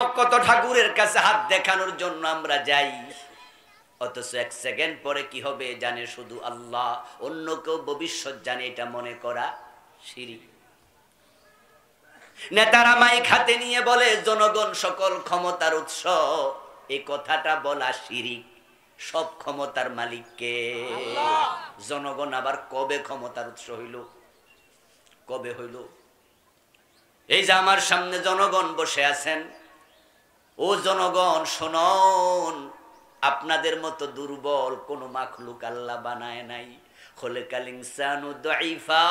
কত ঠাকুরের কাছে হাত দেখানোর জন্য আমরা যাই, অথচ এক সেকেন্ড পরে কি হবে জানে শুধু আল্লাহ, অন্য কেউ ভবিষ্যৎ জানে এটা মনে করা শিরক। নেতারা মাইক হাতে নিয়ে বলে জনগণ সকল ক্ষমতার উৎস, এই কথাটা বলা শিরক। সব ক্ষমতার মালিক কে? জনগণ আবার কবে ক্ষমতার উৎস হইল? কবে হইল? এই যে আমার সামনে জনগণ বসে আছেন, ও জনগণ শুনুন, আপনাদের মতো দুর্বল কোন মাখলুক আল্লাহ বানায় নাই। খোলেকাল ইনসানু দাইফা,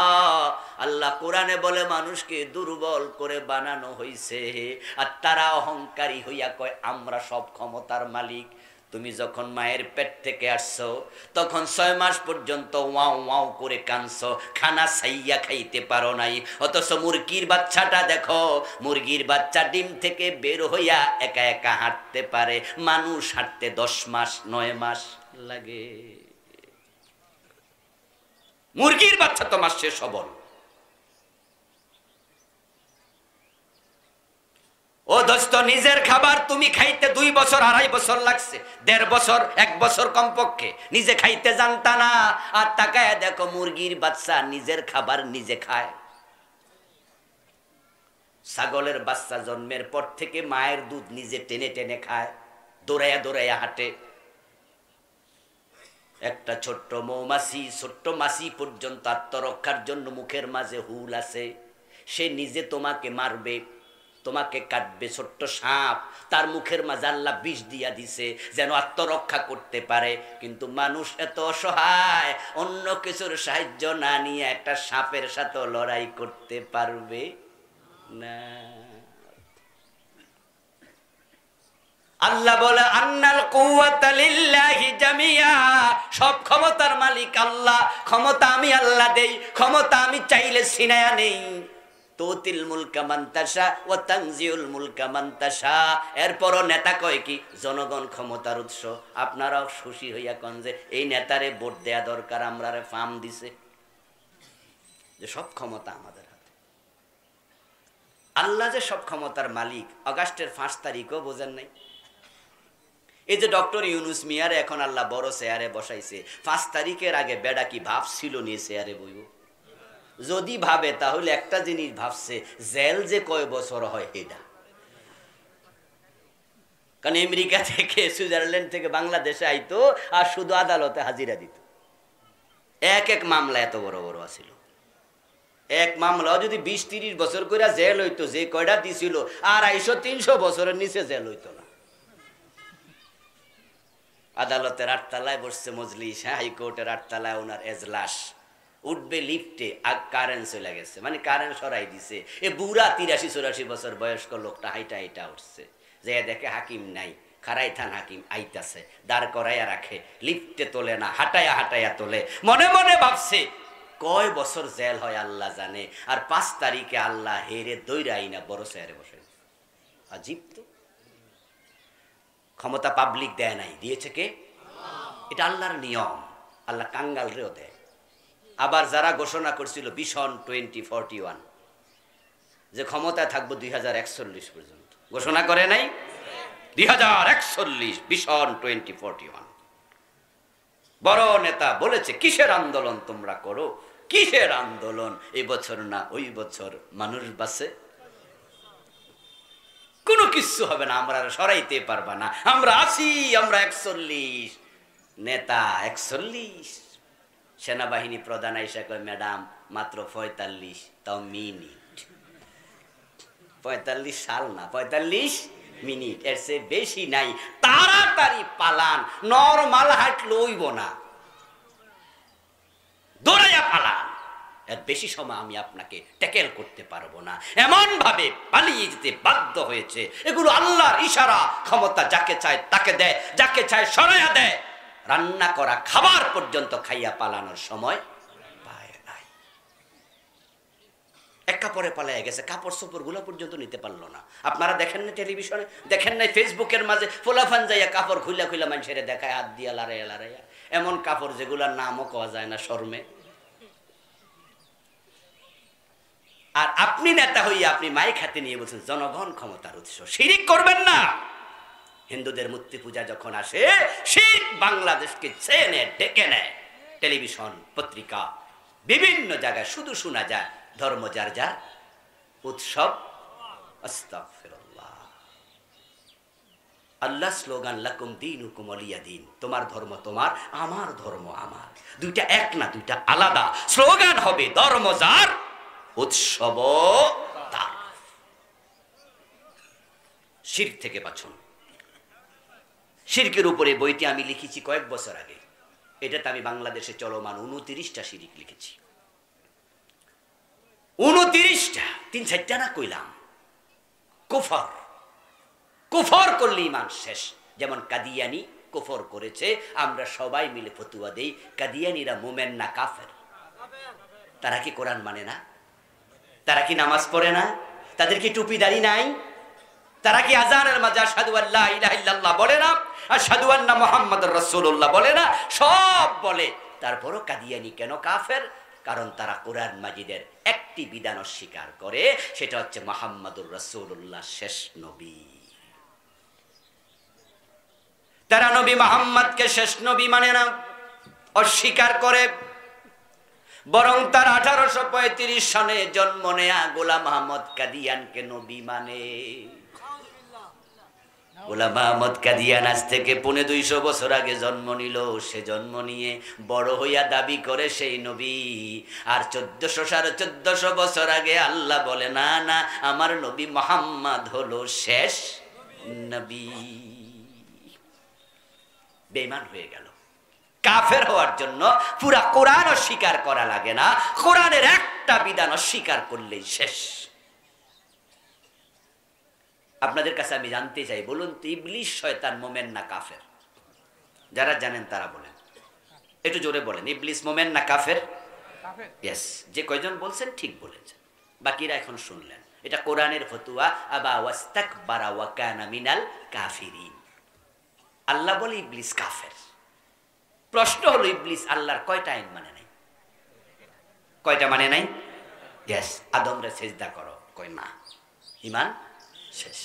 আল্লাহ কোরআনে বলে মানুষকে দুর্বল করে বানানো হইছে। আর তারা অহংকারী হইয়া কয় আমরা সব ক্ষমতার মালিক। তুমি যখন মায়ের পেট থেকে আসছো তখন 6 মাস পর্যন্ত ওয়াও ওয়াও করে কাঁদছো, খানা সাইয়া খাইতে পারো নাই। অথচ মুরগির বাচ্চাটা দেখো, মুরগির বাচ্চা ডিম থেকে বের হইয়া একা একা হাঁটতে পারে, মানুষ হাঁটতে 10 মাস 9 মাস লাগে। মুরগির বাচ্চা তো মাসে সবল। ও দোস্ত, নিজের খাবার তুমি খাইতে 2 বছর 2.5 বছর লাগছে, 1.5 বছর 1 বছর কমপক্ষে নিজে খাইতে জানতা না। আর তাকায় দেখো মুরগির বাচ্চা নিজের খাবার নিজে খায়। ছাগলের বাচ্চা জন্মের পর থেকে মায়ের দুধ নিজে টেনে টেনে খায়, দৌড়াইয়া দৌড়াইয়া হাঁটে। একটা ছোট্ট মৌমাছি, ছোট্ট মাছি পর্যন্ত আত্মরক্ষার জন্য মুখের মাঝে হুল আছে, সে নিজে তোমাকে মারবে, তোমাকে কাটবে। ছোট্ট সাপ, তার মুখের মাঝে আল্লাহ বিষ দিয়া দিছে যেন আত্মরক্ষা করতে পারে। কিন্তু মানুষ এত অসহায়, অন্য কিছুর সাহায্য না নিয়ে একটা সাপের সাথে লড়াই করতে পারবে না। আল্লাহ বলে আন্নাল কুওয়াতা লিল্লাহি জামিয়া, সব ক্ষমতার মালিক আল্লাহ। ক্ষমতা আমি আল্লাহ দেই, ক্ষমতা আমি চাইলে ছিনায়া নেই। তুতিল মুলকা মান তাশা ওয়া তানজিউল মুলকা মান তাশা। এরপরও নেতা কয় কি জনগণ ক্ষমতার উৎস। আপনারাও খুশি হইয়া কোন যে এই নেতারে ভোট দেয়া দরকার, আমরারে ফার্ম দিছে, যে সব ক্ষমতা আমাদের হাতে। আল্লাহ যে সব ক্ষমতার মালিক আগস্টের 5 তারিখও বোঝেন নাই? এই যে ডক্টর ইউনুস মিয়ারে এখন আল্লাহ বড় চেয়ারে বসাইছে, 5 তারিখের আগে বেড়া কি ভাবছিল নিয়ে চেয়ারে বইব? যদি ভাবে তাহলে একটা জিনিস ভাবছে, জেল যে কয় বছর হয় এটা। কারণ আমেরিকা থেকে সুইজারল্যান্ড থেকে বাংলাদেশে আইতো আর শুধু আদালতে হাজিরা দিত। এক মামলা এত বড় বড় আছিল, এক মামলাও যদি 20-30 বছর করে জেল হইতো, যে কয়টা দিছিল 250-300 বছরের নিচে জেল হইতো না। আদালতের 8 তলায় বসছে মজলিস, হাইকোর্টের 8 তলায় ওনার এজলাস। উঠবে লিফটে, আর কারেন্ট চলে গেছে, মানে কারেন্ট সরাই দিছে। এ বুড়া 83-84 বছর বয়স্ক লোকটা হাইটা হাইটা উঠছে, যে দেখে হাকিম নাই, খারাই থান হাকিম আইতাছে, দাঁড় করাইয়া রাখে, লিফটে তোলে না, হাঁটাইয়া হাঁটাইয়া তোলে। মনে মনে ভাবছে কয় বছর জেল হয় আল্লাহ জানে। আর 5 তারিখে আল্লাহ হেরে দৈরাই না বড় চেয়ারে বসে। আজীব তো, ক্ষমতা পাবলিক দেয় নাই, দিয়েছে কে? এটা আল্লাহর নিয়ম। আল্লাহ কাঙ্গাল রেও দেয়। আবার যারা ঘোষণা করছিল ভিশন 2041 যে ক্ষমতায় থাকবো 2041 পর্যন্ত, ঘোষণা করে নাই 2041 ভিশন 2041। বড় নেতা বলেছে কিসের আন্দোলন তোমরা করো, কিসের আন্দোলন, এই বছর না ওই বছর মানুষ বাঁচে, কোনো কিছু হবে না, আমরা সরাইতে পারবা না, আমরা আছি, আমরা 41। নেতা 41, সেনাবাহিনী প্রধান আইসা কয় ম্যাডাম মাত্র 45, তাও মিনিট। 45 সাল না, 45 মিনিট, এর চেয়ে বেশি নাই। তাড়াতাড়ি পালান, নরমাল হাঁটলে হইব না, দৌড়াইয়া পালান, এর বেশি সময় আমি আপনাকে ট্যাকেল করতে পারবো না। এমন ভাবে পালিয়ে যেতে বাধ্য হয়েছে। এগুলো আল্লাহর ইশারা। ক্ষমতা যাকে চায় তাকে দেয়, যাকে চায় সরাইয়া দেয়। রান্না করা খাবার পর্যন্ত খাইয়া পালানোর সময় পায় নাই। এক কাপড়ে পালাইয়া গেছে, কাপড় চোপড় গুলো পর্যন্ত নিতে পারলো না। আপনারা দেখেন না টেলিভিশনে, দেখেন নাই ফেসবুকের মাঝে ফোলাফান যাইয়া কাপড় খুইলা খুইলা মানুষের দেখায়, হাত দিয়া লাড়াইয়া লাড়াইয়া, এমন কাপড় যেগুলার নামও কওয়া যায় না শর্মে। আর আপনি নেতা হইয়া আপনি মাইক হাতে নিয়ে বলছেন জনগণ ক্ষমতার উৎস। শিরিক করবেন না। হিন্দুদের মূর্তি পূজা যখন আসে, শিখ বাংলাদেশকে চেনে ডেকে নেয়। টেলিভিশন, পত্রিকা, বিভিন্ন জায়গায় শুধু শোনা যায় ধর্ম যার যার, উৎসব আস্তাগফিরুল্লাহ। আল্লাহ স্লোগান লাকুম দীনুকুম ওয়ালিয়া দীন, তোমার ধর্ম তোমার, আমার ধর্ম আমার। দুইটা এক না, দুইটা আলাদা। স্লোগান হবে ধর্ম যার, উৎসব তার। শিরক থেকে বাঁচুন। শিরকের উপরে বইটি আমি লিখেছি কয়েক বছর আগে। এটাতে আমি বাংলাদেশে চলমান 29টা শিরিক লিখেছি। 29টা, 3-4টা না কইলাম। কুফর, কুফর করলে ঈমান শেষ। যেমন কাদিয়ানি কুফর করেছে, আমরা সবাই মিলে ফতুয়া দেই কাদিয়ানিরা মুমিন না কাফের। তারা কি কোরআন মানে না? তারা কি নামাজ পড়ে না? তাদের কি টুপি দাড়ি নাই? তারা কি আযানের মাঝে আশহাদু আল্লা ইলাহা ইল্লাল্লাহ বলে না? আশহাদু আন্না মুহাম্মাদুর রাসূলুল্লাহ বলে না? সব বলে। তারপরও কাদিয়ানি কেন কাফের? কারণ তারা কোরআন মাজিদের একটি বিধান অস্বীকার করে, সেটা হচ্ছে মুহাম্মাদুর রাসূলুল্লাহ শেষ নবী। তারা নবী মুহাম্মদকে শেষ নবী মানে না, অস্বীকার করে। বরং তার 1835 সনে জন্ম নেয়া গোলাম আহমদ কাদিয়ানকে নবী মানে। গোলাম আহমদ কাদিয়ান আজ থেকে 250 বছর আগে জন্ম নিল। সে জন্ম নিয়ে বড় হইয়া দাবি করে সেই নবী। আর 1400-1450 বছর আগে আল্লাহ বলে না না, আমার নবী মুহাম্মদ হলো শেষ নবী। বেঈমান হয়ে গেল। কাফের হওয়ার জন্য পুরা কোরআন অস্বীকার করা লাগে না, কোরআনের একটা বিধান অস্বীকার করলেই শেষ। আপনাদের কাছে আমি জানতে চাই, বলুন তো ইবলিস শয়তান মোমেন না কাফের? যারা জানেন তারা বলেন, একটু জোরে বলেন, ইবলিস মোমেন না কাফের? ইয়েস, যে কয়জন বলছেন ঠিক বলেছেন, বাকিরা এখন শুনলেন। এটা কোরআনের ফতুয়া। আবা ওয়াস্তাকবারা ওয়া কানা মিনাল কাফিরিন। আল্লাহ বলে ইবলিস কাফের। প্রশ্ন হলো, ইবলিস আল্লাহর কয়টা আইন মানে নাই? কয়টা মানে নাই? ইয়েস, আদমরে সিজদা করো, কয় না, ঈমান শেষ।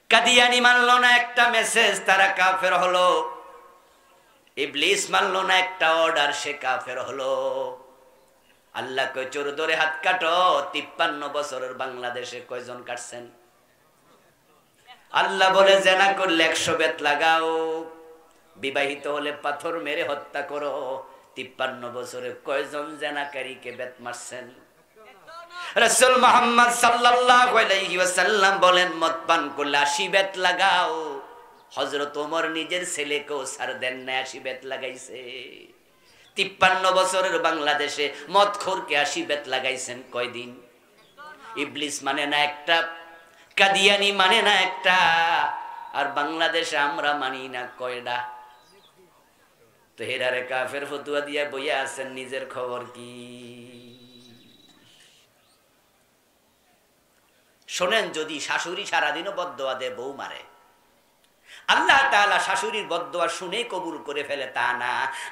কাদিয়ানি মানলো না একটা মেসেজ, তারা কাফের হলো। ইবলিস মানলো না একটা অর্ডার, সে কাফের হলো। আল্লাহ কয় চোর ধরে হাত কাটো। 53 বছরের বাংলাদেশে কয়জন কাটছেন? আল্লাহ বলে জেনা করলে 100 বেত লাগাও, বিবাহিত হলে পাথর মেরে হত্যা করো। 53 বছরে কয়জন জেনাকারীকে বেত মারছেন? রাসূল মুহাম্মদ সাল্লাল্লাহু আলাইহি ওয়াসাল্লাম বলেন মদ পান করলে 80 বেত লাগাও। হযরত ওমর নিজের ছেলেকেও ছাড় দেন না, 80 বেত লাগাইছে। 53 বছরের বাংলাদেশে মদখোরকে 80 বেত লাগাইছেন কয়দিন? ইবলিস মানে না একটা, কাদিয়ানি মানে না একটা, আর বাংলাদেশে আমরা মানি না কয়টা? তো হেরারে কাফের ফতুয়া দিয়া বইয়া আছেন, নিজের খবর কি? শোনেন, যদি শাশুড়ি সারাদিনও বদদোয়া দেয়, বউ মারে, আল্লাহ তাআলা শাশুড়ির বদদোয়া শুনে কবুল করে ফেলে তা না।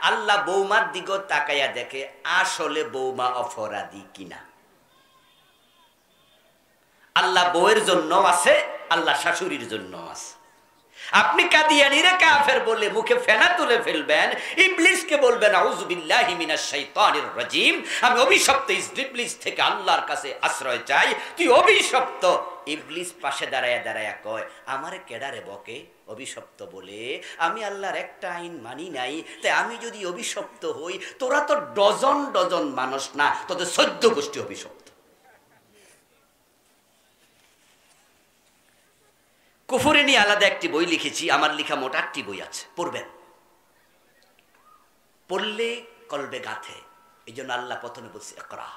আল্লাহ বৌমার দিকে তাকাইয়া দেখে আসলে বৌমা অপরাধী কিনা। আল্লাহ বউয়ের জন্য আছে, আল্লাহ শাশুড়ির জন্য আছে। আপনি কাদিয়ানিরে কাফের বলে মুখে ফেনা তুলে ফেলবেন, ইবলিসকে বলবেন আউযু বিল্লাহি মিনাশ শাইতানির রাজিম, আমি অভিশপ্ত ইবলিস থেকে আল্লাহর কাছে আশ্রয় চাই, তুই অভিশপ্ত। ইবলিস পাশে দাঁড়ায়া দাঁড়ায়া কয়, আমারে কেডারে বকে অভিশপ্ত বলে? আমি আল্লাহর একটা আইন মানি নাই, তাই আমি যদি অভিশপ্ত হই, তোরা তো ডজন ডজন মানুষ না, তোদের 14 গোষ্ঠী অভিশপ্ত। কুফরে নিয়ে আলাদা একটি বই লিখেছি, আমার লেখা মোট 8টি বই আছে, পড়বেন। পড়লে কলবে গাঁথে। এই জন্য আল্লাহ প্রথমে বলছে ইকরা।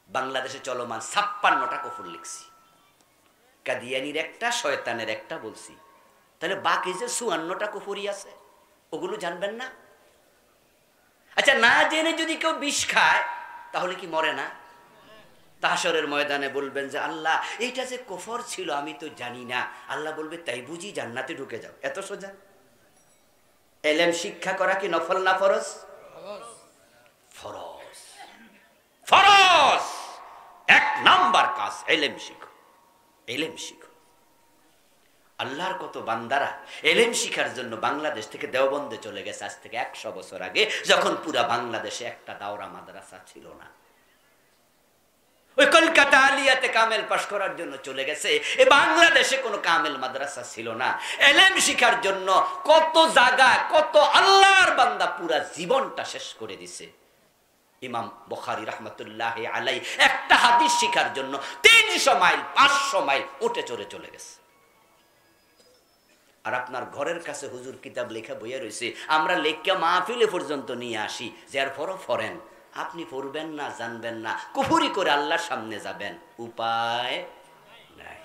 বাংলাদেশে চলমান 56টা কুফর লিখছি, কাদিয়ানির একটা, শয়তানের একটা বলছি। তাহলে বাকি যে 54টা কুফরি আছে, ওগুলো জানবেন না? আচ্ছা, না জেনে যদি কেউ বিষ খায় তাহলে কি মরে না? হাশরের ময়দানে বলবেন যে আল্লাহ, এইটা যে কুফর ছিল আমি তো জানি না। আল্লাহ বলবে তাই বুঝি জান্নাতে ঢুকে যাও? এত সোজা। এলেম শিক্ষা করা কি নফল না ফরজ? ফরজ। ফরজ। এক নাম্বার কাজ এলেম শিখো, এলেম শিখো। আল্লাহর কত বান্দারা এলেম শিখার জন্য বাংলাদেশ থেকে দেওবন্দে চলে গেছে আজ থেকে 100 বছর আগে, যখন পুরা বাংলাদেশে একটা দাওরা মাদ্রাসা ছিল না। ওই কলকাতা আলিয়াতে কামেল পাশ করার জন্য চলে গেছে, এ বাংলাদেশে কোনো কামেল মাদ্রাসা ছিল না। এলেম শিখার জন্য কত জায়গা, কত আল্লাহর বান্দা পুরা জীবনটা শেষ করে দিছে। ইমাম বুখারী রাহমাতুল্লাহ আলাই একটা হাদিস শিখার জন্য 300 মাইল 500 মাইল উঠে চলে গেছে। আর আপনার ঘরের কাছে হুজুর কিতাব লেখা বইয়া রয়েছে, আমরা লেখা মাহফিলে পর্যন্ত নিয়ে আসি, যার পরও ফরেন আপনি পড়বেন না, জানবেন না, কুফরি করে আল্লাহর সামনে যাবেন, উপায় নাই।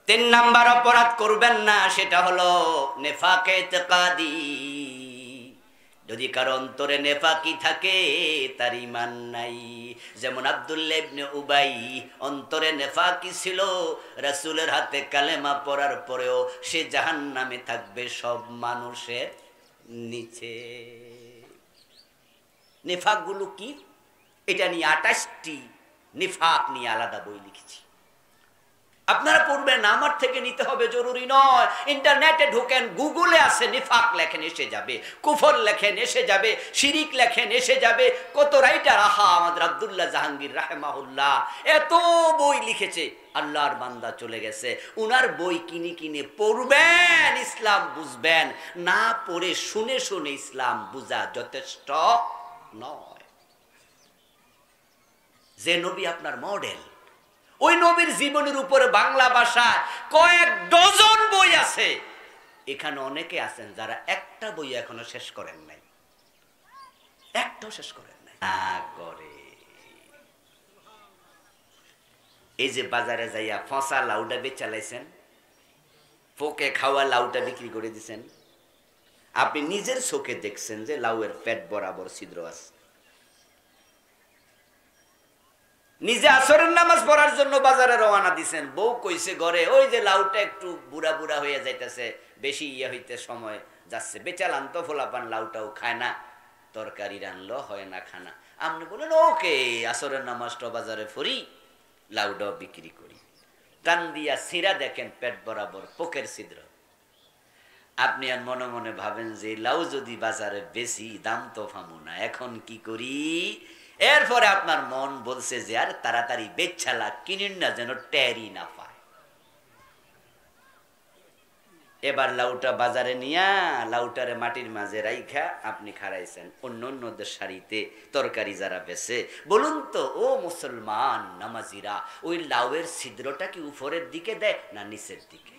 3 নাম্বার অপরাধ করবেন না, সেটা হলো নেফাকে ইতিকাদি। যদি কারো অন্তরে নেফাকি থাকে তার ঈমান নাই। যেমন আব্দুল্লাহ ইবনে উবাই অন্তরে নেফাকি ছিল, রাসূলের হাতে কালেমা পড়ার পরেও সে জাহান্নামে থাকবে সব মানুষের নিচে। নিফাক গুলো কি, এটা নিয়ে 28টি নিফাক নিয়ে আলাদা বই লিখেছি। আপনারা পড়বেন, আমার থেকে নিতে হবে জরুরি নয়। ইন্টারনেটে ঢোকেন, গুগলে আছে, নিফাক লেখেন এসে যাবে, কুফর লেখেন এসে যাবে, শিরিক লেখেন এসে যাবে। কত রাইটার, আহা আমাদের আব্দুল্লাহ জাহাঙ্গীর রাহেমাহুল্লাহ এত বই লিখেছে। আল্লাহর বান্দা চলে গেছে, উনার বই কিনে কিনে পড়বেন, ইসলাম বুঝবেন। না পড়ে শুনে শুনে ইসলাম বুঝা যথেষ্ট নয়। যে নবী আপনার মডেল, ওই নবীর জীবনের উপরে বাংলা ভাষায় কয়েক ডজন বই আছে। এখানে অনেকে আছেন যারা একটা বই এখনো শেষ করেন নাই, একটাও শেষ করেন নাই। করে এই যে বাজারে যাইয়া ফসা লাউটা বেচালাইছেন, পোকে খাওয়া লাউটা বিক্রি করে দিছেন, আপনি নিজের চোখে দেখছেন যে লাউয়ের পেট বরাবর ছিদ্র আছে। নিজে আসরের নামাজ পড়ার জন্য বাজারে রওনা দিছেন, বউ কইছে ঘরে, ওই যে লাউটা একটু বুড়া বুড়া হয়ে যাইতেছে, বেশি হইতে সময় যাচ্ছে, বেচালান তো ফোলাপান লাউটাও খায় না, তরকারি রানলো হয় না খানা। আপনি বলেন ওকে আসরের নামাজটা বাজারে ফরি, লাউটাও বিক্রি করি। টান দিয়া সিরা দেখেন পেট বরাবর পোকের ছিদ্র। আপনি আর মনে মনে ভাবেন যে লাউ যদি বাজারে বেশি দাম তো পাবো না, এখন কি করি? এরপরে আপনার মন বলছে যে আর তাড়াতাড়ি বেচালা কিনেন না, যেন টেরি না পায়। এবার লাউটা বাজারে নিয়া লাউটারে মাটির মাঝে রাইখা আপনি খাড়াইছেন, অন্য অন্যদের সারিতে তরকারি যারা বেছে। বলুন তো ও মুসলমান নামাজিরা, ওই লাউয়ের ছিদ্রটা কি উপরের দিকে দেয় না নিচের দিকে?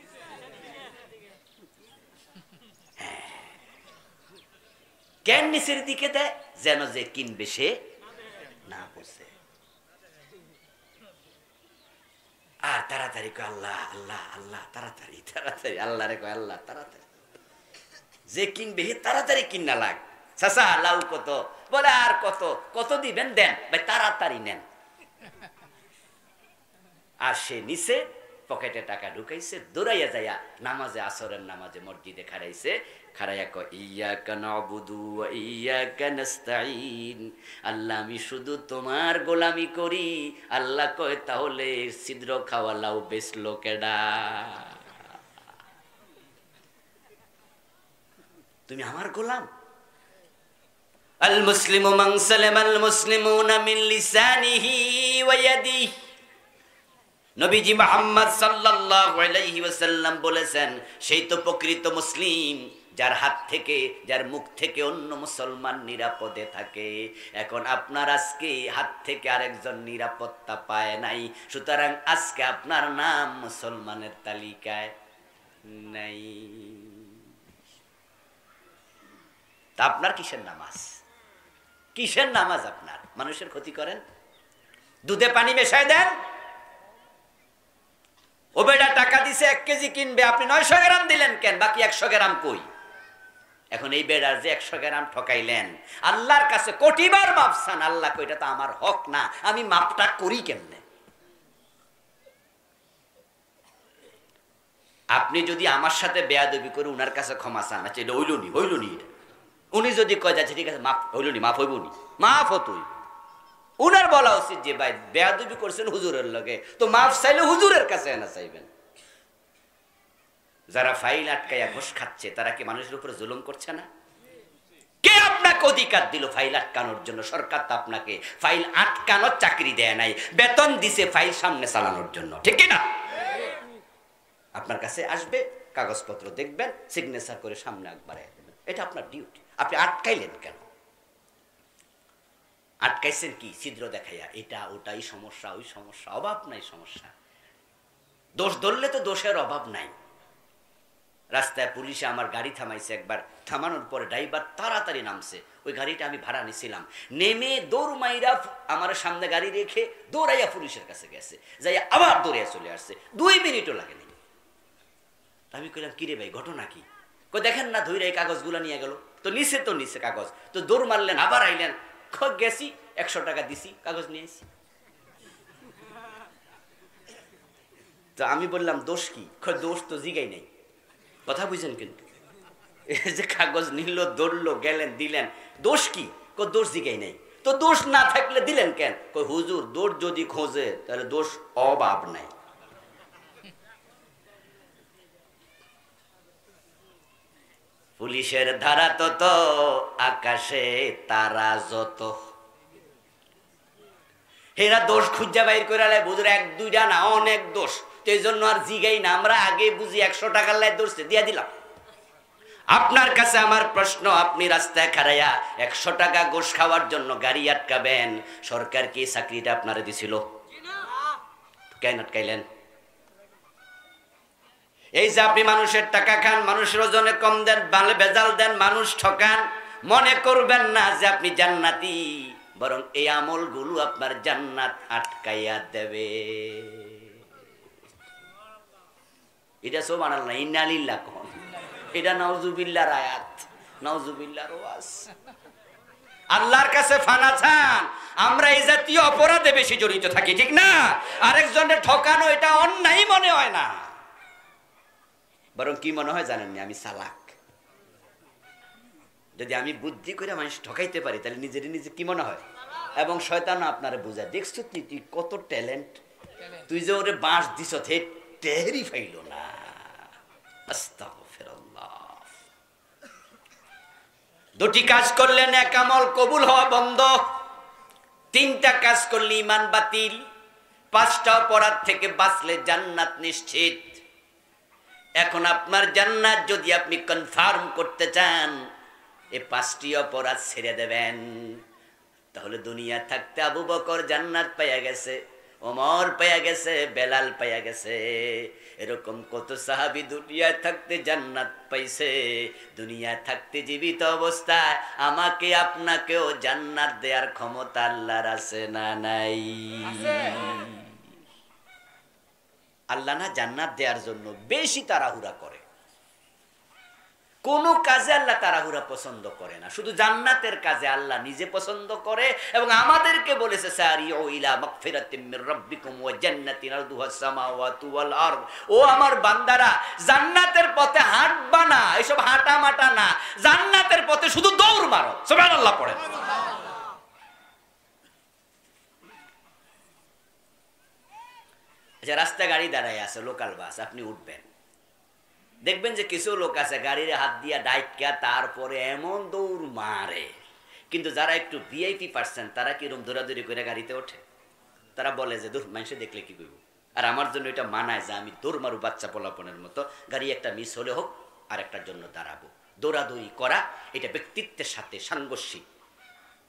কেন নিচের দিকে দেয়? যেন যে কিনবে সে না বুঝে। আর তাড়াতাড়ি কয় আল্লাহ আল্লাহ আল্লাহ, তাড়াতাড়ি তাড়াতাড়ি আল্লাহ রে কয় আল্লাহ তাড়াতাড়ি। যে কিনবে হে তাড়াতাড়ি কিনা লাগ। চাচা লাউ কত? বলে আর কত, কত দিবেন দেন ভাই, তাড়াতাড়ি নেন। আর সে নিচে পকেটে টাকা ঢুকাইছে, দৌড়াইয়া যাইয়া নামাজে, আসরের নামাজে মসজিদে খাড়াইছে, খাড়াইয়া কয় ইয়াকা নাবুদু ওয়া ইয়াকা নাস্তাঈন, আল্লাহ আমি শুধু তোমার গোলামি করি। আল্লাহ কয় তাহলে ছিদ্র খাওয়া লাউ বেচলো কেডা? তুমি আমার গোলাম। আল মুসলিমু মান সালামাল মুসলিমুনা মিন লিসানিহি ওয়া ইয়াদিহি। নবীজি মুহাম্মদ সাল্লাল্লাহু আলাইহি ওয়াসাল্লাম বলেছেন, সেই তো প্রকৃত মুসলিম যার হাত থেকে, যার মুখ থেকে অন্য মুসলমান নিরাপদে থাকে। এখন আপনার আজকে হাত থেকে আরেকজন নিরাপত্তা পায় নাই, সুতরাং আজকে আপনার নাম মুসলমানের তালিকায় নাই। তা আপনার কিসের নামাজ? কিসের নামাজ আপনার? মানুষের ক্ষতি করেন, দুধে পানি মেশায় দেন। ও বেটা টাকা দিছে 1 কেজি কিনবে, আপনি 900 গ্রাম দিলেন কেন? বাকি 100 গ্রাম কই? এখন এই বেড়ার যে 100 গ্রাম ঠকাইলেন, আল্লাহর কাছে কোটিবার মাপ চান। আল্লাহ কই এটা তো আমার হক না, আমি মাপটা করি কেমনে? আপনি যদি আমার সাথে বেয়াদবি করে উনার কাছে ক্ষমা চান, আচ্ছা এটা হইল নি, উনি যদি কয় যাচ্ছে ঠিক আছে মাফ হইল নি, মাফ হইব নি, মাফ হতো। উনার বলা উচিত যে ভাই বেয়াদবি করছেন হুজুরের লগে, তো মাফ চাইলে হুজুরের কাছে না চাইবেন। যারা ফাইল আটকাইয়া ঘুষ খাচ্ছে তারা কি মানুষের উপরে জুলুম করছে না? কে আপনাকে অধিকার দিল ফাইল আটকানোর জন্য? সরকার তো আপনাকে ফাইল আটকানোর চাকরি দেয় নাই, বেতন দিছে ফাইল সামনে চালানোর জন্য, ঠিক না? আপনার কাছে আসবে, কাগজপত্র দেখবেন, সিগনেচার করে সামনে বাড়াই দেবেন, এটা আপনার ডিউটি। আপনি আটকাইলেন কেন? আটকাইছেন কি? ছিদ্র দেখাইয়া এটা ওটাই সমস্যা, ওই সমস্যা, অভাব নাই সমস্যা। দোষ ধরলে তো দোষের অভাব নাই। রাস্তায় পুলিশে আমার গাড়ি থামাইছে, একবার থামানোর পরে ড্রাইভার তাড়াতাড়ি নামছে, ওই গাড়িটা আমি ভাড়া নিছিলাম, নেমে দৌড় মাইরা আমার সামনে গাড়ি রেখে দৌড়াইয়া পুলিশের কাছে গেছে, যাই আবার দৌড়াইয়া চলে আসছে, 2 মিনিটও লাগেনি। আমি কইলাম কিরে ভাই ঘটনা কি? দেখেন না ধৈর্য এই কাগজগুলো নিয়ে গেল, তো নিচে কাগজ, তো দৌড় মারলেন, আবার আইলেন, গেছি 100 টাকা দিছি, কাগজ নিয়ে আসি। তো আমি বললাম দোষ কি? দোষ তো জিগাই নাই, কথা বুঝেন কিন্তু, যে কাগজ নিল, দৌড়লো, গেলেন, দিলেন, দোষ কি? দোষ জিগাই নাই। তো দোষ না থাকলে দিলেন কেন? হুজুর দোষ যদি খোঁজে তাহলে দোষ অভাব নাই। পুলিশের ধারা তত, আকাশে তারা যত, এরা দোষ খুঁজা বাইর করে আলে, বুঝুর 1-2টা না, অনেক দোষ। তো এই জন্য আর জিগাই না, আমরা আগে বুঝি 100 টাকার লাই দোষে দিয়া দিলাম। আপনার কাছে আমার প্রশ্ন, আপনি রাস্তায় খাড়াইয়া 100 টাকা ঘুষ খাওয়ার জন্য গাড়ি আটকাবেন, সরকার কি চাকরিটা আপনারে দিছিল? কেন আটকাইলেন? এই যে আপনি মানুষের টাকা খান, মানুষের ওজনে কম দেন, ভেজাল দেন, মানুষ ঠকান, মনে করবেন না যে আপনি জান্নাতি, বরং এই আমলগুলো আপনার জান্নাত আটকাইয়া দেবে। এটা সুবহানাল্লাহ, ইন্না লিল্লাহ কোন, এটা নাউজুবিল্লাহর আয়াত, নাউজুবিল্লাহর ওয়াজ। আল্লাহর কাছে ফানা চান, আমরা এই জাতীয় অপরাধে বেশি জড়িত থাকি, ঠিক না? আরেকজনের ঠকানো এটা অন্যায় মনে হয় না, বরং কি মনে হয় জানেন? আমি চালাক। যদি আমি বুদ্ধি করে মানুষ ঠকাইতে পারি তাহলে নিজের নিজে কি মনে হয়? এবং শয়তান আপনারে বুঝায়, দেখছো তুই কত ট্যালেন্ট, তুই যে ওরে বাঁশ দিছ হে টেরি ফাইল না। আস্তাগফিরুল্লাহ। 2টি কাজ করলে নেক আমল কবুল হওয়া বন্ধ, 3টা কাজ করলে ঈমান বাতিল, 5টা অপরাধ থেকে বাঁচলে জান্নাত নিশ্চিত। এখন আপনার জান্নাত যদি আপনি কনফার্ম করতে চান, এই 5টি অপরাধ ছেড়ে দেবেন, তাহলে দুনিয়া থাকতে আবু বকর জান্নাত পাইয়া গেছে, ওমর পাইয়া গেছে, বেলাল পাইয়া গেছে, এরকম কত সাহাবী দুনিয়ায় থাকতে জান্নাত পাইছে। দুনিয়ায় থাকতে জীবিত অবস্থায় আমাকে আপনাকেও জান্নাত দেওয়ার ক্ষমতা আল্লাহর আছে না নাই? আল্লাহ না জান্নাত দেওয়ার জন্য বেশি তাড়াহুড়া করে, কোন কাজে আল্লাহ তাড়াহুড়া পছন্দ করে না, শুধু জান্নাতের কাজে আল্লাহ নিজে পছন্দ করে। এবং আমাদেরকে বলেছে সারিউ ইলা মাগফিরাতিম মির রাব্বিকুম ওয়া জান্নাতিন আরদুহাস সামাওয়াতু ওয়াল আরদ, ও আমার বান্দারা জান্নাতের পথে হাঁটবা না, এসব হাঁটা মাটা না, জান্নাতের পথে শুধু দৌড় মারো। সুবহানাল্লাহ পড়ে। আচ্ছা, রাস্তা গাড়ি দাঁড়ায় আছে, লোকাল বাস, আপনি উঠবেন, দেখবেন যে কিছু লোক আছে গাড়ির হাত দিয়া ডাইকা তারপরে এমন দৌড় মারে, কিন্তু যারা একটু ভিআইপি পার্সন তারা কিরকম দৌড়াদৌড়ি করে গাড়িতে ওঠে, তারা বলে যে দূর মানুষে দেখলে কি করবো। আর আমার জন্য এটা মানায় যে আমি দৌড় মারু বাচ্চা পোলাপনের মতো, গাড়ি একটা মিস হলে হোক আর একটার জন্য দাঁড়াবো। দৌড়াদৌড়ি করা এটা ব্যক্তিত্বের সাথে সাংঘর্ষিক।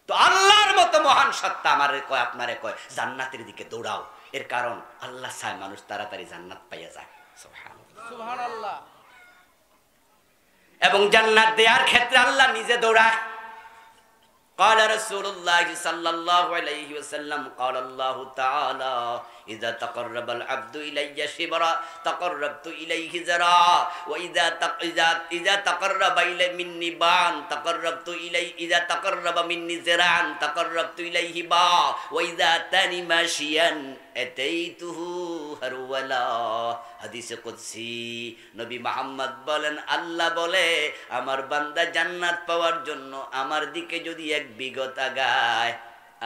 তো আল্লাহর মতো মহান সত্তা আমারে কয়, আপনারে কয় জান্নাতের দিকে দৌড়াও, এর কারণ আল্লাহ চায় মানুষ তাড়াতাড়ি জান্নাত পাইয়া যায়। সুবহানাল্লাহ। এবং জান্নাত দেওয়ার ক্ষেত্রে আল্লাহ নিজে দৌড়ায়। قال رسول الله صلى الله عليه وسلم قال الله تعالى إذا تقرب العبد إلي شبرا تقربت إليه ذراعا وإذا تقرب إلي مني باعا تقربت إليه إذا تقرب مني ذراعا تقربت إليه باعا وإذا أتاني ماشيا أتيته هرولا। হাদিসে কুদসি নবী মুহাম্মদ বলেন, আল্লাহ বলে আমার বান্দা জান্নাত পাওয়ার জন্য আমার দিকে যদি 1 বিঘত আগায়,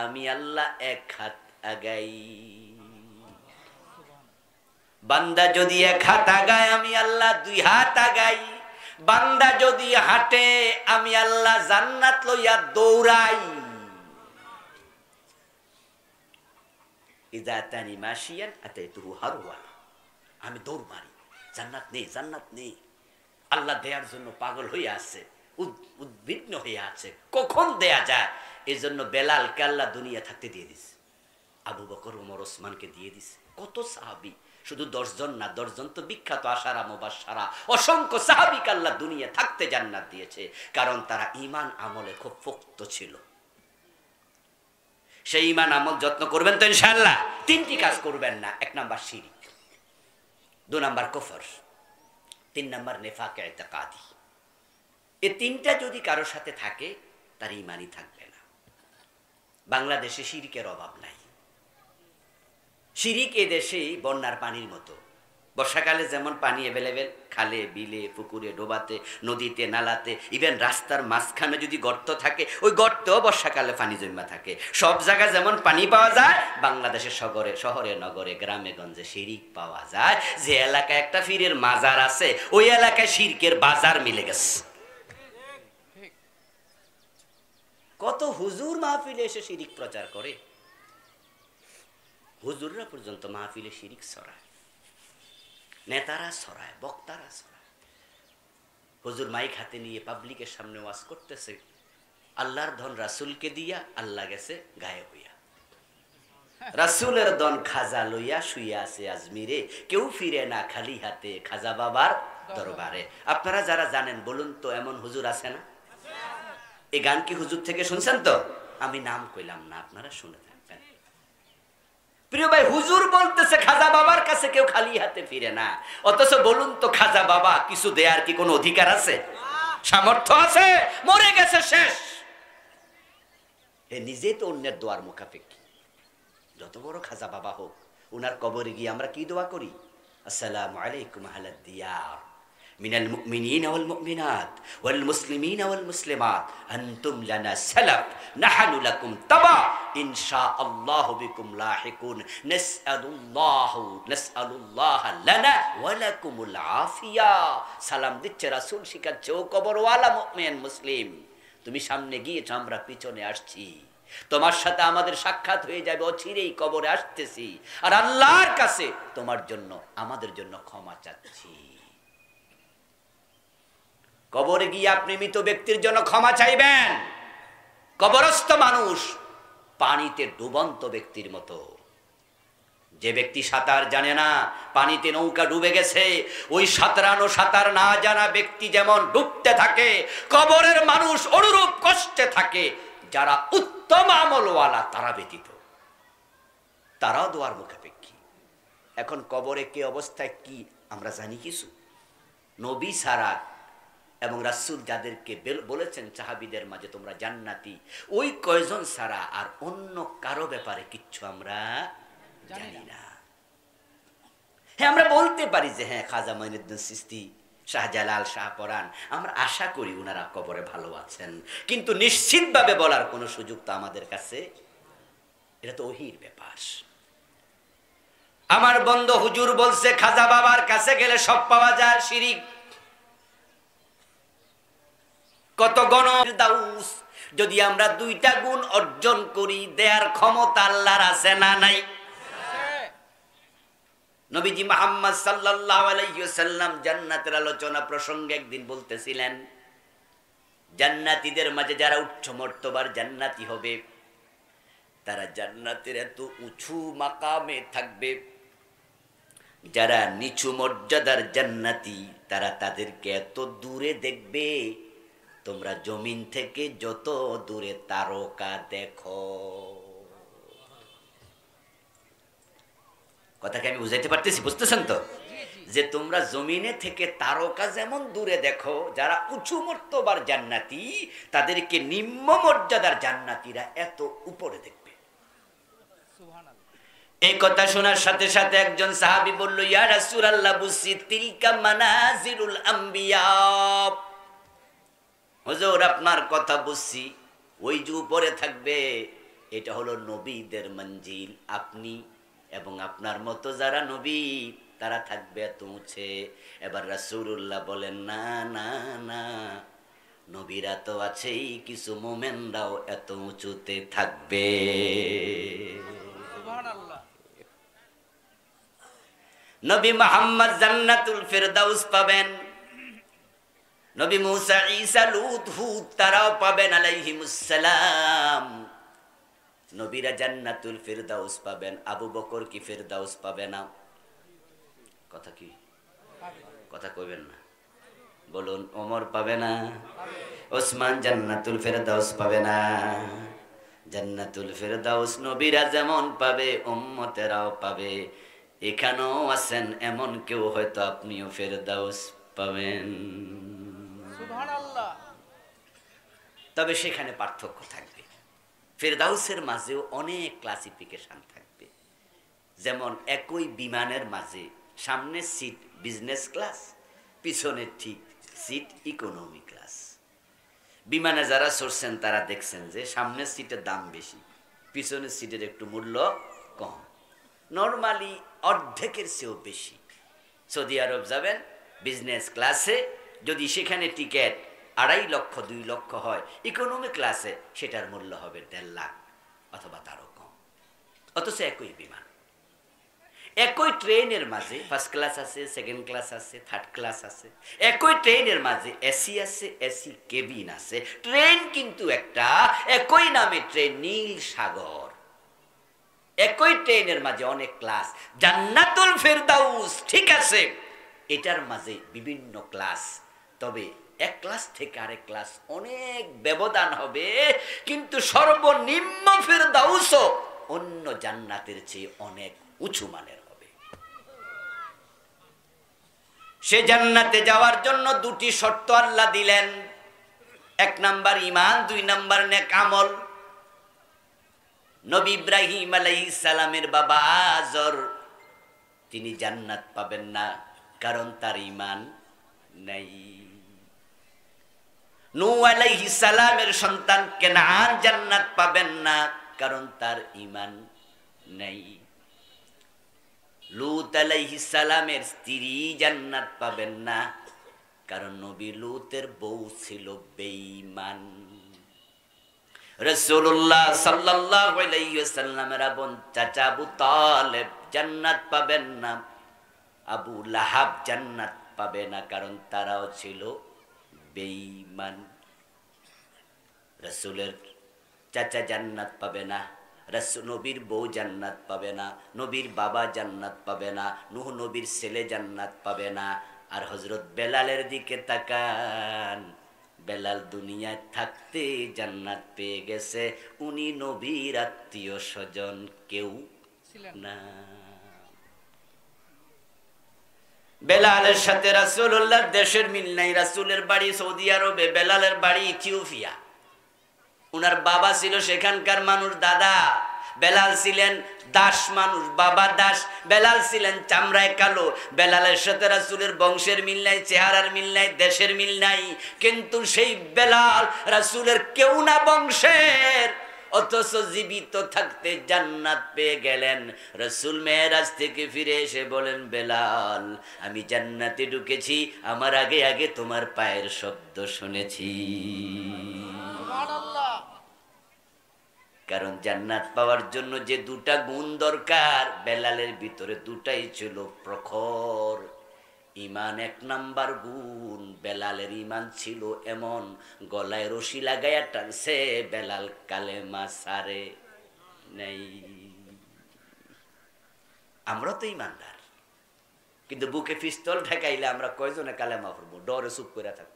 আমি আল্লাহ এক হাত আগাই। বান্দা যদি এক হাত আগায় আমি আল্লাহ দুই হাত আগাই। বান্দা যদি হাঁটে আমি আল্লাহ জান্নাত লইয়া দৌড়াই। ইযা আতানি মাশিয়ান আতাইতুহু হারওয়ালা, আমি দৌড় মারি, জান্নাত নেই জান্নাত নেই। আল্লাহ দেয়ার জন্য পাগল হয়ে আছে, উদ্বিগ্ন হয়ে আছে, কখন দেয়া যায়। এই জন্য বেলালকে আল্লাহ দুনিয়া থাকতে দিয়ে দিছে, আবু বকর ওমর ওসমানকে দিয়ে দিছে। কত সাহাবী, শুধু 10 জন না, 10 জন তো বিখ্যাত আশারা মুবাশশারা, অসংখ্য সাহাবীকে আল্লাহ দুনিয়া থাকতে জান্নাত দিয়েছে, কারণ তারা ঈমান আমলে খুব পোক্ত ছিল। সেই ঈমান আমল যত্ন করবেন তো ইনশাআল্লাহ। 3টি কাজ করবেন না। 1 নাম্বার শিরক, 2 নাম্বার কুফর, 3 নাম্বার নিফাক ইতিকাদি। এই 3টা যদি কারোর সাথে থাকে তার ঈমানই থাকবে না। বাংলাদেশে শিরকের অভাব নাই। শিরিক এ দেশে বন্যার পানির মতো। বর্ষাকালে যেমন পানি অ্যাভেলেবেল, খালে বিলে পুকুরে ডোবাতে নদীতে নালাতে, ইভেন রাস্তার মাঝখানে যদি গর্ত থাকে ওই গর্তেও বর্ষাকালে পানি জমা থাকে। সব জায়গায় যেমন পানি পাওয়া যায়, বাংলাদেশের শহরে নগরে গ্রামে গঞ্জে শিরিক পাওয়া যায়। যে এলাকায় একটা পীরের মাজার আছে ওই এলাকায় শিরকের বাজার মিলে গেছে। কত হুজুর মাহফিলে এসে শিরিক প্রচার করে, হুজুররা পর্যন্ত মাহফিলে শিরিক ছড়ায়, নেতারা ছড়ায়, বক্তারা ছড়ায়। হুজুর মাইক হাতে নিয়ে পাবলিকের সামনে ওয়াজ করতেছে, আল্লাহর ধন রাসূলকে দিয়া আল্লাহ গেছে গায়েব হইয়া। রাসূলের ধন খাজা লইয়া শুইয়া আছে আজমিরে, কেউ ফিরে না খালি হাতে খাজা বাবার দরবারে। আপনারা যারা জানেন বলুন তো, এমন হুজুর আছে না? এই গান কি হুজুর থেকে শুনছেন তো? আমি নাম কইলাম না, আপনারা শুনে থাকবেন। প্রিয় ভাই, হুজুর বলতেছে খাজা বাবার কাছে কেউ খালি হাতে ফিরে না, অথচ বলুন তো খাজা বাবা কিছু দেয়ার কি কোনো অধিকার আছে? সামর্থ্য আছে? মরে গেছে, শেষ। এ নিজে তো অন্যের দোয়ার মুখাপেক্ষী। যত বড় খাজা বাবা হোক, উনার কবরে গিয়ে আমরা কি দোয়া করি? আসসালামু আলাইকুম আহলাদ দিয়ার মিনাল মুমিনিনা ওয়াল মুমিনাত ওয়াল মুসলিমিনা ওয়াল মুসলিমাত আনতুম লানা সালাফ নাহনু লাকুম তাবা ইনশাআল্লাহু বিকুম লাহিকুন নাসআলুল্লাহ লানা ওয়া লাকুমুল আফিয়া। সালাম দিচ্ছে রাসূল, শিখাচ্ছে ও কবরওয়ালা মুমিন মুসলিম, তুমি সামনে গিয়েছো, আমরা পিছনে আসছি, তোমার সাথে আমাদের সাক্ষাৎ হয়ে যাবে, অচিরেই কবরে আসতেছি, আর আল্লাহর কাছে তোমার জন্য আমাদের জন্য ক্ষমা চাচ্ছি। কবরে গিয়ে আপনি মৃত ব্যক্তির জন্য ক্ষমা চাইবেন। কবরস্থ মানুষ পানিতে ডুবন্ত ব্যক্তির মতো। যে ব্যক্তি সাঁতার জানে না, পানিতে নৌকা ডুবে গেছে, ওই সাঁতার না জানা ব্যক্তি যেমন ডুবতে থাকে, কবরের মানুষ অনুরূপ কষ্টে থাকে। যারা উত্তম আমলওয়ালা তারা ব্যতীত, তারাও দোয়ার মুখাপেক্ষী। এখন কবরে কে অবস্থায় কি আমরা জানি কিছু? নবী ছাড়া এবং রাসূল যাদেরকে বলেছেন সাহাবীদের মাঝে তোমরা জান্নাতি, ওই কয়জন ছাড়া আর অন্য কারো ব্যাপারে কিচ্ছু আমরা জানি না। হ্যাঁ, আমরা বলতে পারি যে হ্যাঁ খাজা মঈনুদ্দিন চিশতি, শাহজালাল, শাহপরান, আমরা আশা করি ওনারা কবরে ভালো আছেন, কিন্তু নিশ্চিতভাবে বলার কোনো সুযোগ তো আমাদের কাছে, এটা তো ওহির ব্যাপার। আমার বন্ধু হুজুর বলছে খাজা বাবার কাছে গেলে সব পাওয়া যায়, শিরিক কত গণদাউস। যদি আমরা 2টা গুণ অর্জন করি, দেয়ার ক্ষমতা আল্লাহর আছে না নাই? নবীজি মুহাম্মদ সাল্লাল্লাহু আলাইহি ওয়াসাল্লাম জান্নাতের আলোচনা প্রসঙ্গে একদিন বলতেছিলেন, জান্নাতীদের মাঝে যারা উচ্চ মর্তবার জান্নাতি হবে, তারা জান্নাতের এত উঁচু মাকামে থাকবে, যারা নিচু মর্যাদার জান্নাতি তারা তাদেরকে এত দূরে দেখবে, তোমরা জমিন থেকে যত দূরে তারকা দেখো। কথাকে আমি বুঝাইতে পারতেছি? বুঝতেছেন তো? যে তোমরা জমিনে থেকে তারকা যেমন দূরে দেখো, যারা উঁচু মর্তবার জান্নাতি তাদেরকে নিম্ন মর্যাদার জান্নাতীরা এত উপরে দেখবে। এই কথা শোনার সাথে সাথে একজন সাহাবী বলল, ইয়া রাসূলুল্লাহ, বুঝছি তিলকা মানাজিলুল আম্বিয়া। হুজুর আপনার কথা বুঝছি, ওই যে উপরে থাকবে এটা হলো নবীদের মঞ্জিল। আপনি এবং আপনার মতো যারা নবী তারা থাকবে এত উঁচে। এবার রাসূলুল্লাহ বলেন, না না না, নবীরা তো আছেই, কিছু মোমেনরাও এত উঁচুতে থাকবে। নবী মুহাম্মদ জান্নাতুল ফেরদাউস পাবেন, নবী মুসা, ঈসা, লূত, হুদ তারাও পাবেন আলাইহিমুস সালাম। নবীরা জান্নাতুল ফেরদাউস পাবেন। আবু বকর কি ফেরদাউস পাবে না? কথা কি, কথা কইবেন না? বলুন, ওমর পাবে না? ওসমান জান্নাতুল ফেরদাউস পাবে না? জান্নাতুল ফেরদাউস নবীরা যেমন পাবে উম্মতেরাও পাবে। এখানেও আছেন এমন কেউ, হয়তো আপনিও ফেরদাউস পাবেন। সুবহানাল্লাহ। তবে সেখানে পার্থক্য থাকবে। ফেরদাউসের মাঝেও অনেক ক্লাসিফিকেশন থাকবে। যেমন একই বিমানের মাঝে সামনের সিট বিজনেস ক্লাস, পিছনের ঠিক সিট ইকোনমি ক্লাস। বিমানে যারা চড়ছেন তারা দেখছেন যে সামনের সিটের দাম বেশি, পিছনের সিটের একটু মূল্য কম, নর্মালি অর্ধেকের চেয়েও বেশি। সৌদি আরব যাবেন বিজনেস ক্লাসে, যদি সেখানে টিকিট 2.5 লক্ষ 2 লক্ষ হয়, ইকোনমি ক্লাসে সেটার মূল্য হবে 1.5 লাখ অথবা তারও কম। অথচ একই বিমান, একই ট্রেনের মাঝে ফার্স্ট ক্লাস আছে, সেকেন্ড ক্লাস আছে, থার্ড ক্লাস আছে। একই ট্রেনের মাঝে এসি আছে, এসি কেবিন আছে। ট্রেন কিন্তু একটা, একই নামে ট্রেন, নীল সাগর। একই ট্রেনের মাঝে অনেক ক্লাস। জান্নাতুল ফেরদাউস ঠিক আছে, এটার মাঝে বিভিন্ন ক্লাস, তবে এক ক্লাস থেকে আরেক ক্লাস অনেক ব্যবধান হবে, কিন্তু সর্বনিম্ন ফেরদাউসও অন্য জান্নাতের চেয়ে অনেক উঁচু মানের হবে। সে জান্নাতে যাওয়ার জন্য 2টি শর্ত আল্লাহ দিলেন। 1 নাম্বার ঈমান, 2 নাম্বার নেক আমল। নবী ইব্রাহিম আলাইহিস সালামের বাবা আজর, তিনি জান্নাত পাবেন না, কারণ তার ঈমান নাই। নূহ আলাইহিস সালামের সন্তান কেনান জান্নাত পাবেন না, কারণ তার ঈমান নাই। লূত আলাইহিস সালামের স্ত্রী জান্নাত পাবেন না, কারণ নবী লূতের বউ ছিল বেঈমান। রাসূলুল্লাহ সাল্লাল্লাহু আলাইহি ওয়াসাল্লামের বোন চাচা আবু তালেব জান্নাত পাবেন না, আবু লাহাব জান্নাত পাবে না, কারণ তারাও ছিল বেঈমান। রাসূলের চাচা জান্নাত পাবে না, নবীর বউ জান্নাত পাবে না, নবীর বাবা জান্নাত পাবে না, নূহ নবীর ছেলে জান্নাত পাবে না। আর হযরত বেলালের দিকে তাকান, বেলাল দুনিয়ায় থাকতে জান্নাত পেয়ে গেছে, উনি নবীর আত্মীয় স্বজন কেউ না। বেলালের সাথে রাসূলুল্লাহর দেশের মিল নাই। রাসূলের বাড়ি সৌদি আরবে, বেলালের বাড়ি ইথিওপিয়া। উনার বাবা ছিল সেখানকার মানুষ, দাদা। বেলাল ছিলেন দাস মানুষ, বাবা দাস। বেলাল ছিলেন চামড়ায় কালো। বেলালের সাথে রাসূলের বংশের মিল নাই, চেহারার মিল নাই, দেশের মিল নাই, কিন্তু সেই বেলাল রাসূলের কেউ না বংশের, অথচ জীবিত থাকতে জান্নাত পেয়ে গেলেন। রাসূল মেরাজ থেকে ফিরে এসে বলেন, বেলাল, আমি জান্নাতে ঢুকেছি, আমার আগে আগে তোমার পায়ের শব্দ শুনেছি। কারণ জান্নাত পাওয়ার জন্য যে 2টা গুণ দরকার, বেলালের ভিতরে 2টাই ছিল প্রখর। ঈমান 1 নাম্বার গুণ। বেলালের ঈমান ছিল এমন, গলায় রশি লাগাইয়া টানছে, বেলাল কালেমা সারে নাই। আমরা তো ঈমানদার, কিন্তু বুকে পিস্তল ঠেকাইলে আমরা কয়জনে কালেমা পড়বো? ডরে চুপ করে থাকবো।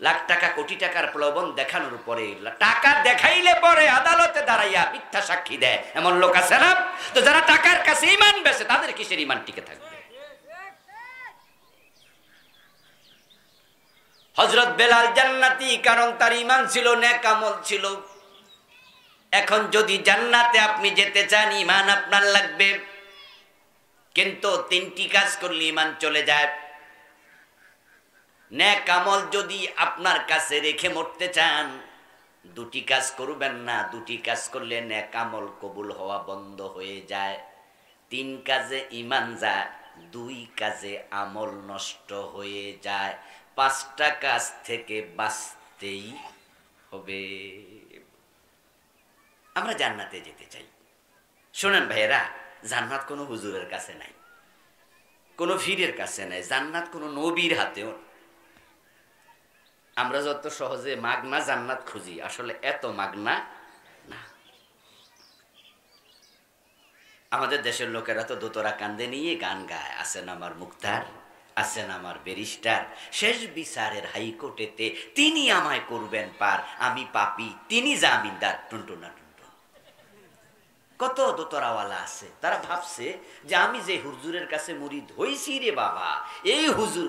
লাখ টাকা কোটি টাকার প্রলোভন দেখানোর পরে, টাকা দেখাইলে পরে আদালতে দাঁড়াইয়া মিথ্যা সাক্ষী দেয়, এমন লোক আছে না? তো যারা টাকার কাছে ঈমান বেচে, তাদের কিসের ঈমান টিকে থাকবে? হযরত বেলাল জান্নাতি, কারণ তার ঈমান ছিল, নেক আমল ছিল। এখন যদি জান্নাতে আপনি যেতে চান, ঈমান আপনার লাগবে, কিন্তু 3টি কাজ করলে ঈমান চলে যায়। নেক আমল যদি আপনার কাছে রেখে মরতে চান, দুটি কাজ করবেন না, দুটি কাজ করলে নেক আমল কবুল হওয়া বন্ধ হয়ে যায়। 3 কাজে ঈমান যায়, 2 কাজে আমল নষ্ট হয়ে যায়। 5টা কাজ থেকে বাঁচতেই হবে। আমরা জান্নাতে যেতে চাই। শোনেন ভাইয়েরা, জান্নাত কোনো হুজুরের কাছে নাই, কোনো ফিরের কাছে নাই, জান্নাত কোনো নবীর হাতেও। আমরা যত সহজে মাগনা জান্নাত খুঁজি, আসলে এত মাগনা না। আমাদের দেশের লোকেরা তো দোতরা কান্দে নিয়ে গান গায়, আছেন আমার মুক্তার, আছেন আমার ব্যারিস্টার, শেষ বিচারের হাইকোর্টেতে তিনি আমায় করবেন পার, আমি পাপী তিনি জামিনদার, টুনটুনা টুনটুন। কত দোতরাওয়ালা আছে, তারা ভাবছে যে আমি যে হুজুরের কাছে মুরিদ হইছি রে বাবা, এই হুজুর